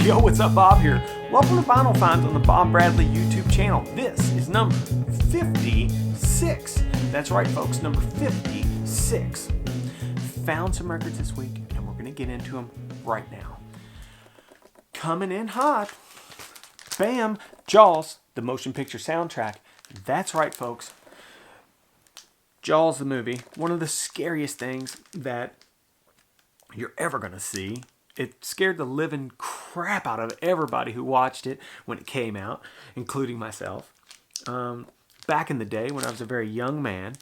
Yo, what's up? Bob here. Welcome to Vinyl Finds on the Bob Bradley YouTube channel. This is number 56. That's right, folks, number 56. Found some records this week, and we're going to get into them right now. Coming in hot. Bam! Jaws, the motion picture soundtrack. That's right, folks. Jaws, the movie, one of the scariest things that you're ever going to see. It scared the living crap out of everybody who watched it when it came out, including myself. Back in the day, when I was a very young man,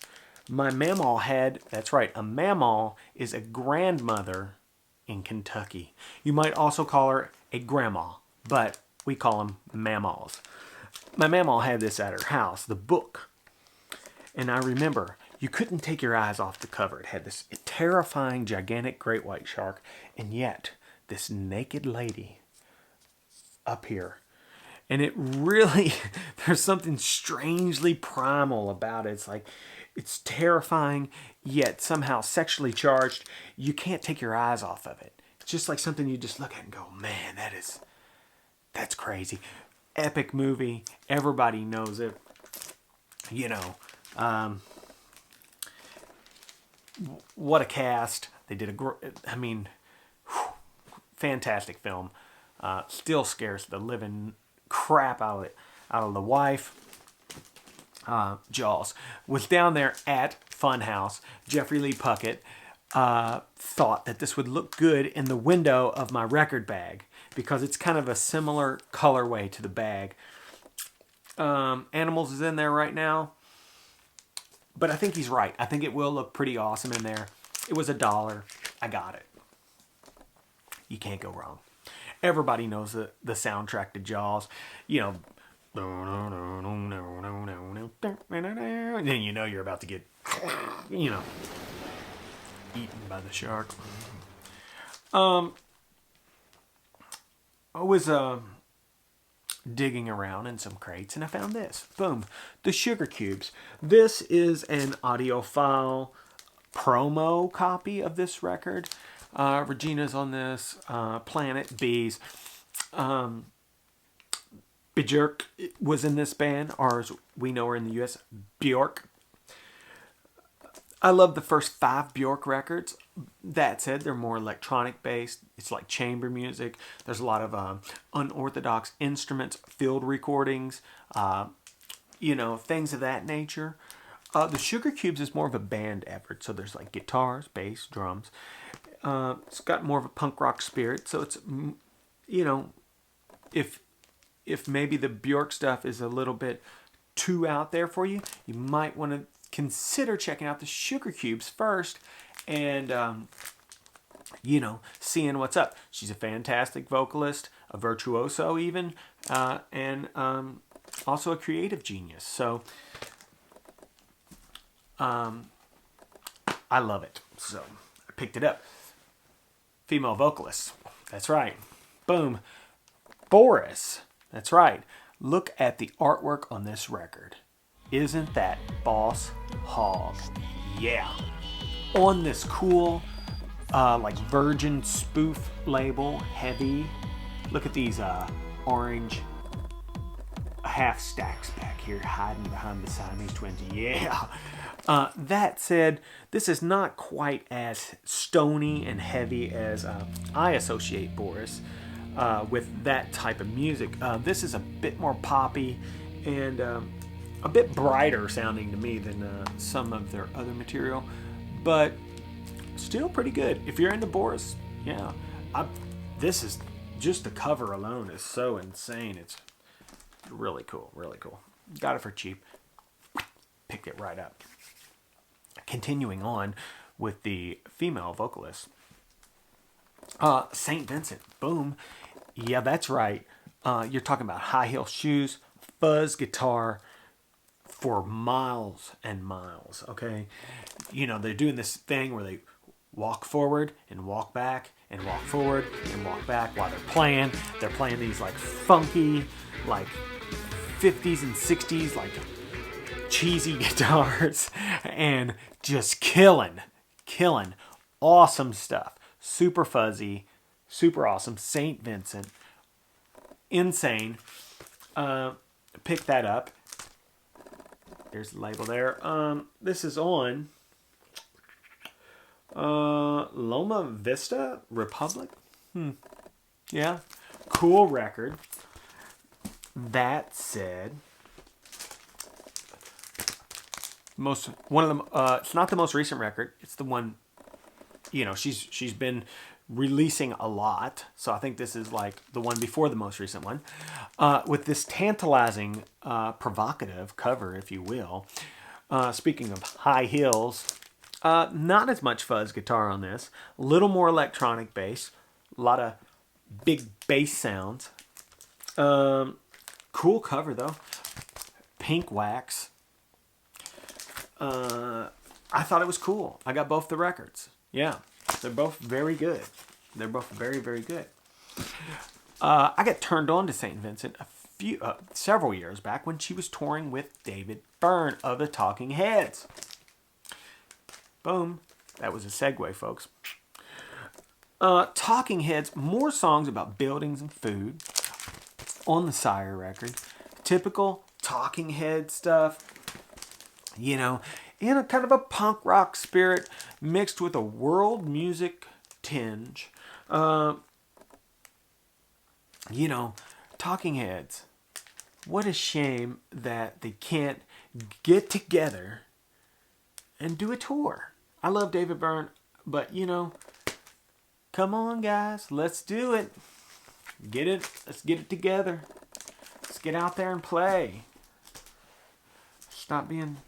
my mamaw had, that's right, a mamaw is a grandmother in Kentucky. You might also call her a grandma, but we call them mamaws. My mamaw had this at her house, the book. And I remember, you couldn't take your eyes off the cover. It had this terrifying, gigantic great white shark, and yet this naked lady up here. And it really, there's something strangely primal about it. It's like, it's terrifying, yet somehow sexually charged. You can't take your eyes off of it. It's just like something you just look at and go, man, that's crazy. Epic movie. Everybody knows it. You know, what a cast. They did fantastic film. Still scares the living crap out of the wife. Jaws was down there at Funhouse. Jeffrey Lee Puckett thought that this would look good in the window of my record bag because it's kind of a similar colorway to the bag. Animals is in there right now, but I think he's right. I think it will look pretty awesome in there. It was $1. I got it. You can't go wrong. Everybody knows the soundtrack to Jaws. You know, and then you know you're about to get, eaten by the shark. I was digging around in some crates and I found this. Boom. The Sugar Cubes. This is an audiophile promo copy of this record. Regina's on this. Planet Bees. Bjork was in this band, or as we know her in the U.S., Bjork. I love the first 5 Bjork records. That said, they're more electronic based. It's like chamber music. There's a lot of unorthodox instruments, field recordings, things of that nature. The Sugar Cubes is more of a band effort. So there's like guitars, bass, drums. It's got more of a punk rock spirit. So it's, if maybe the Bjork stuff is a little bit too out there for you, you might want to consider checking out the Sugar Cubes first and, seeing what's up. She's a fantastic vocalist, a virtuoso even, and also a creative genius. So I love it. So I picked it up. Female vocalist. That's right. Boom. Boris. That's right. Look at the artwork on this record. Isn't that boss hog? Yeah. On this cool, Virgin spoof label, heavy. Look at these orange half stacks back here hiding behind the Siamese twins. Yeah. That said, this is not quite as stony and heavy as I associate Boris. With that type of music. This is a bit more poppy and a bit brighter sounding to me than some of their other material, but still pretty good. If you're into Boris, yeah, this is just the cover alone is so insane. It's really cool, really cool. Got it for cheap. Picked it right up. Continuing on with the female vocalist. St. Vincent, boom. Yeah, that's right. You're talking about high heel shoes, fuzz guitar for miles and miles, okay? They're doing this thing where they walk forward and walk back and walk forward and walk back while they're playing. They're playing these like funky, like 50s and 60s, like cheesy guitars and just killing. Awesome stuff. Super fuzzy, super awesome. St. Vincent, insane. Pick that up. There's the label there. This is on Loma Vista Republic. Yeah, cool record. That said, one of them. It's not the most recent record. It's the one. You know, she's been releasing a lot, so I think this is like the one before the most recent one, with this tantalizing, provocative cover, if you will. Speaking of high heels, not as much fuzz guitar on this. A little more electronic bass. A lot of big bass sounds. Cool cover though. Pink wax. I thought it was cool. I got both the records. Yeah, they're both very good. They're both very, very good. I got turned on to St. Vincent several years back when she was touring with David Byrne of the Talking Heads. Boom. That was a segue, folks. Talking Heads, more songs about buildings and food on the Sire record. Typical Talking Head stuff. You know, in a kind of a punk rock spirit mixed with a world music tinge. You know, Talking Heads. What a shame that they can't get together and do a tour. I love David Byrne, but you know, come on guys, let's do it. Let's get it together. Let's get out there and play. Stop being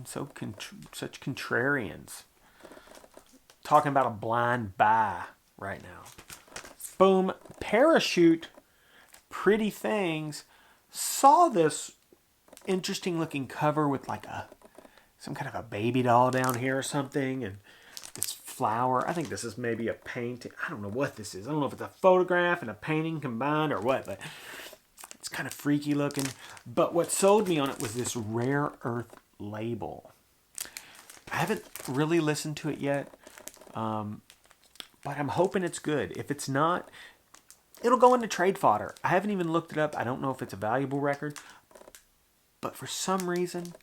such contrarians. Talking about a blind buy right now. Boom. Parachute. Pretty Things. Saw this interesting looking cover with like some kind of a baby doll down here or something, and this flower. I think this is maybe a painting. I don't know what this is. I don't know if it's a photograph and a painting combined or what, but it's kind of freaky looking. But what sold me on it was this Rare Earth label. I haven't really listened to it yet, but I'm hoping it's good. If it's not, it'll go into trade fodder. I haven't even looked it up. I don't know if it's a valuable record, but for some reason,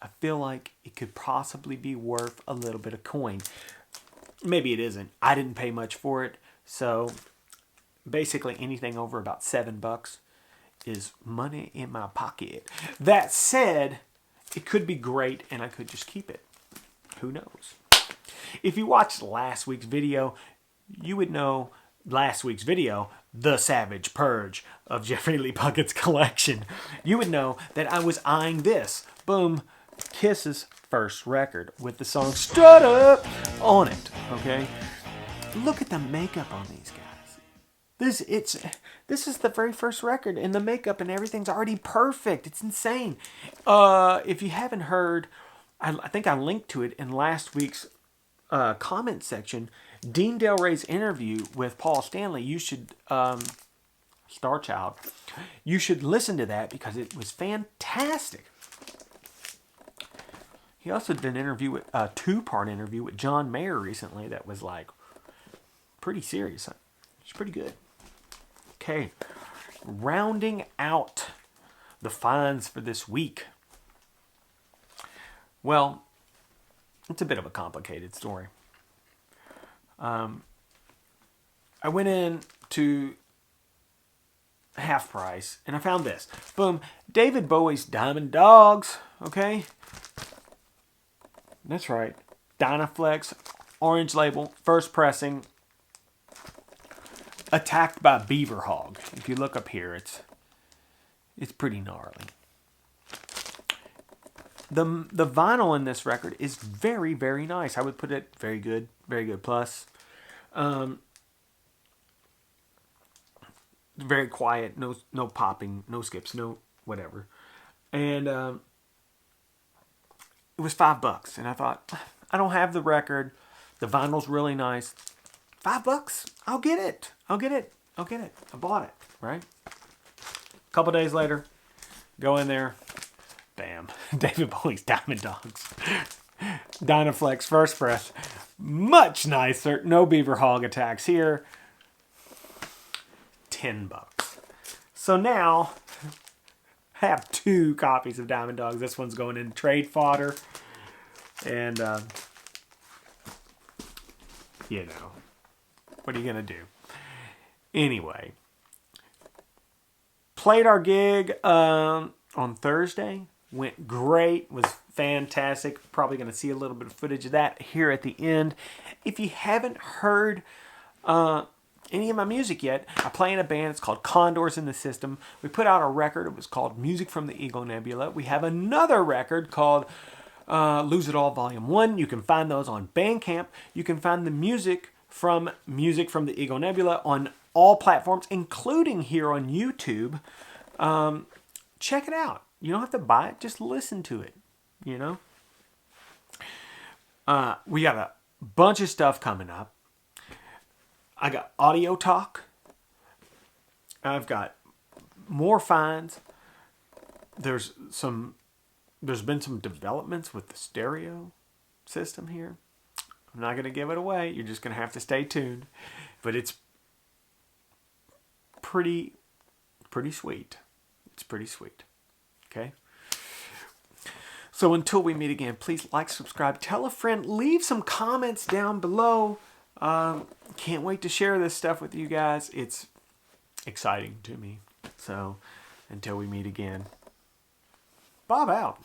I feel like it could possibly be worth a little bit of coin. Maybe it isn't. I didn't pay much for it, so basically anything over about $7 is money in my pocket. That said, it could be great and I could just keep it. Who knows? If you watched last week's video, you would know last week's video, The Savage Purge of Jeffrey Lee Puckett's collection. You would know that I was eyeing this. Boom. Kiss's first record with the song Strut Up on it. Okay? Look at the makeup on these guys. This is the very first record, and the makeup and everything's already perfect. It's insane. If you haven't heard, I think I linked to it in last week's comment section. Dean Del Rey's interview with Paul Stanley. You should, Star Child. You should listen to that because it was fantastic. He also did an interview with a two-part interview with John Mayer recently that was like pretty serious. It's pretty good. Okay, rounding out the finds for this week. Well, it's a bit of a complicated story. I went in to Half Price and I found this. Boom, David Bowie's Diamond Dogs. Okay, that's right. Dynaflex, orange label, first pressing. Attacked by Beaver Hog. If you look up here, it's pretty gnarly. The vinyl in this record is very, very nice. I would put it very good plus. Very quiet, no popping, no skips, no whatever. And it was $5, and I thought, I don't have the record. The vinyl's really nice. $5? I'll get it. I bought it, right? A couple days later, go in there. Bam. David Bowie's Diamond Dogs. Dynaflex first press. Much nicer. No Beaver Hog attacks here. $10. So now I have 2 copies of Diamond Dogs. This one's going in trade fodder. And, you know, what are you going to do? Anyway, played our gig on Thursday. Went great. Was fantastic. Probably going to see a little bit of footage of that here at the end. If you haven't heard any of my music yet, I play in a band. It's called Condors in the System. We put out a record. It was called Music from the Eagle Nebula. We have another record called Lose It All Volume 1. You can find those on Bandcamp. You can find the music from the Eagle Nebula on all platforms, including here on YouTube. Check it out. You don't have to buy it. Just listen to it, you know. We got a bunch of stuff coming up. I got audio talk. I've got more finds. There's been some developments with the stereo system here. I'm not going to give it away. You're just going to have to stay tuned. But it's pretty sweet. It's pretty sweet. Okay? So until we meet again, please like, subscribe, tell a friend, leave some comments down below. Can't wait to share this stuff with you guys. It's exciting to me. So until we meet again, Bob out.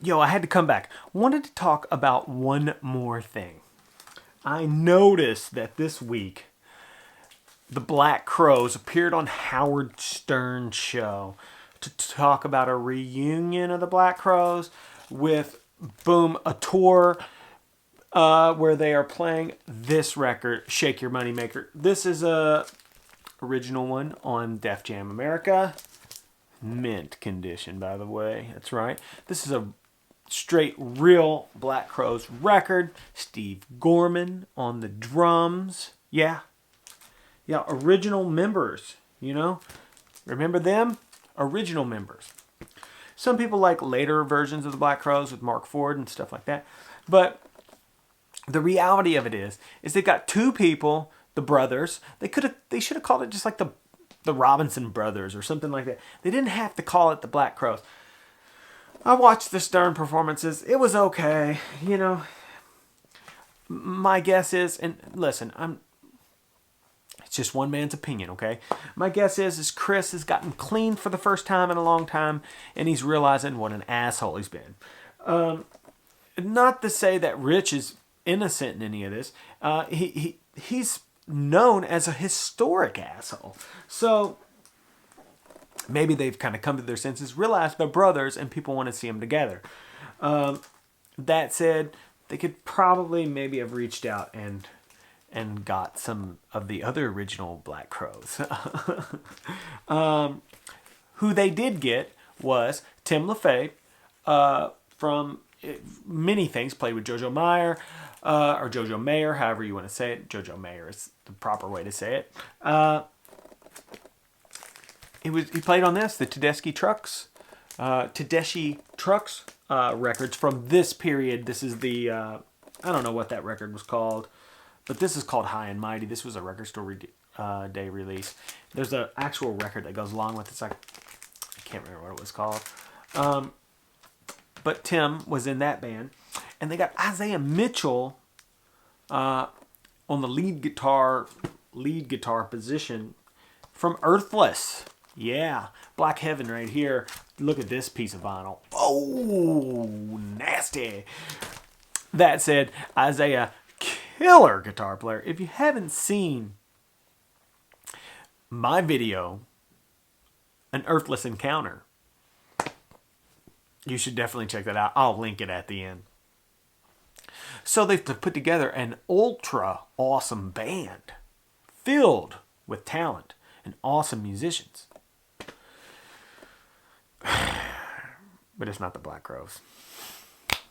Yo, I had to come back. Wanted to talk about one more thing. I noticed that this week, the Black Crowes appeared on Howard Stern's show to talk about a reunion of the Black Crowes with, boom, a tour where they are playing this record, Shake Your Moneymaker. This is a original one on Def Jam America. Mint condition, by the way. That's right. This is a straight, real Black Crowes record. Steve Gorman on the drums. Yeah, original members, you know? Remember them? Original members. Some people like later versions of the Black Crowes with Mark Ford and stuff like that. But the reality of it is they've got 2 people, the brothers. They should have called it just like the Robinson Brothers or something like that. They didn't have to call it the Black Crowes. I watched the Stern performances. It was okay, you know. My guess is, and listen, it's just one man's opinion, okay? My guess is Chris has gotten clean for the first time in a long time, and he's realizing what an asshole he's been. not to say that Rich is innocent in any of this. He's known as a historic asshole. So maybe they've kind of come to their senses, realized they're brothers, and people want to see them together. That said, they could probably maybe have reached out and got some of the other original Black Crowes. Who they did get was Tim LaFay from many things, played with Jojo Mayer, or Jojo Mayer, however you want to say it. Jojo Mayer is the proper way to say it. He played on this, the Tedeschi Trucks records from this period. This is the, I don't know what that record was called, but this is called High and Mighty. This was a Record Store Day release. There's an actual record that goes along with it. It's like, I can't remember what it was called. But Tim was in that band. And they got Isaiah Mitchell on the lead guitar position from Earthless. Yeah, Black Heaven right here. Look at this piece of vinyl. Oh, nasty. That said, Isaiah, killer guitar player. If you haven't seen my video, An Earthless Encounter, you should definitely check that out. I'll link it at the end. So they've put together an ultra awesome band filled with talent and awesome musicians. But it's not the Black Crowes.